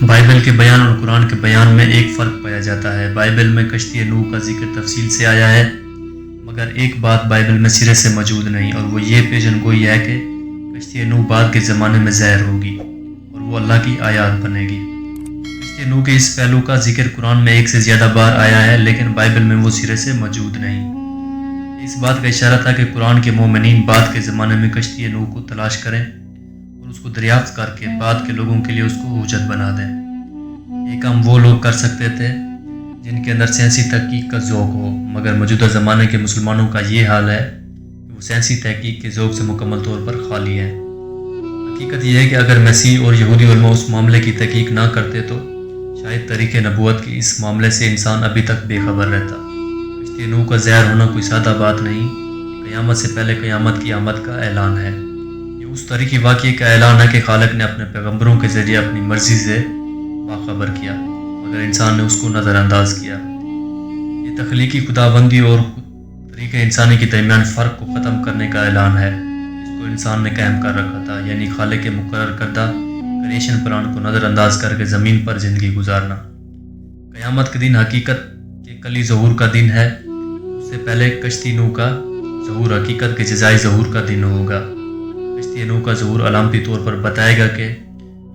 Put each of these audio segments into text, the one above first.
Bible کے بیان اور قرآن کے بیان میں ایک فرق پایا جاتا ہے۔ بائبل میں کشتی نوح کا ذکر تفصیل سے آیا ہے، مگر ایک بات بائبل میں سرے سے موجود نہیں، اور وہ یہ پیشن گوئی ہے کہ کشتی نوح بعد کے زمانے میں ظاہر ہوگی اور وہ اللہ کی آیات بنے گی۔ کشتی نوح کے اس پہلو کا ذکر قرآن میں ایک سے زیادہ بار آیا ہے، لیکن بائبل میں وہ سرے سے موجود نہیں۔ اس بات کا اشارہ تھا کہ قرآن کے مومنین بعد کے زمانے میں کشتی نوح کو تلاش کریں اور اس کو دریافت کر کے بعد کے لوگوں کے لیے اس کو حجت بنا دیں۔ یہ کام وہ لوگ کر سکتے تھے جن کے اندر سائنسی تحقیق کا ذوق ہو، مگر موجودہ زمانے کے مسلمانوں کا یہ حال ہے کہ وہ سائنسی تحقیق کے ذوق سے مکمل طور پر خالی ہیں۔ حقیقت یہ ہے کہ اگر مسیح اور یہودی علماء اس معاملے کی تحقیق نہ کرتے تو شاید طریق نبوت کے اس معاملے سے انسان ابھی تک بے خبر رہتا۔ کشتی نوح کا ظاہر ہونا کوئی سادہ بات نہیں، قیامت سے پہلے قیامت کی آمد کا اعلان ہے۔ یہ اس تاریخی واقعے کا اعلان ہے کہ خالق نے اپنے پیغمبروں کے ذریعے اپنی مرضی سے باخبر کیا، مگر انسان نے اس کو نظر انداز کیا۔ یہ تخلیقی خداوندی اور طریقہ انسانی کے درمیان فرق کو ختم کرنے کا اعلان ہے جس کو انسان نے قائم کر رکھا تھا، یعنی خالق کے مقرر کردہ کریشن پلان کو نظر انداز کر کے زمین پر زندگی گزارنا۔ قیامت کے دن حقیقت کے کلی ظہور کا دن ہے، اس سے پہلے کشتی نوح کا ظہور حقیقت کے جزائی ظہور کا دن ہوگا۔ کشتی نوح کا ظہور علامتی طور پر بتائے گا کہ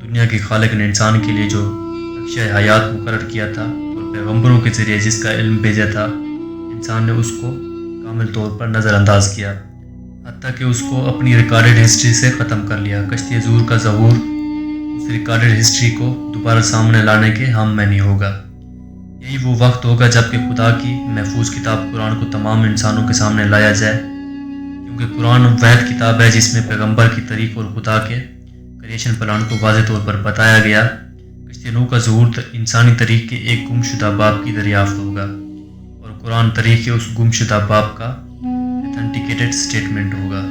دنیا کے خالق نے انسان کے لیے جو نقشہ حیات مقرر کیا تھا اور پیغمبروں کے ذریعے جس کا علم بھیجا تھا، انسان نے اس کو کامل طور پر نظر انداز کیا، حتیٰ کہ اس کو اپنی ریکارڈڈ ہسٹری سے ختم کر لیا۔ کشتی ظہور کا ظہور اس ریکارڈڈ ہسٹری کو دوبارہ سامنے لانے کے ہم میں نہیں ہوگا۔ یہی وہ وقت ہوگا جب کہ خدا کی محفوظ کتاب قرآن کو تمام انسانوں کے سامنے لایا جائے، کیونکہ قرآن واحد کتاب ہے جس میں پیغمبر کی طریق اور خدا کے کریشن پلان کو واضح طور پر بتایا گیا۔ کشتی نوح کا ظہور انسانی تاریخ کے ایک گم شدہ باب کی دریافت ہوگا، اور قرآن تاریخ کے اس گم شدہ باب کا اتھینٹیکیٹڈ سٹیٹمنٹ ہوگا۔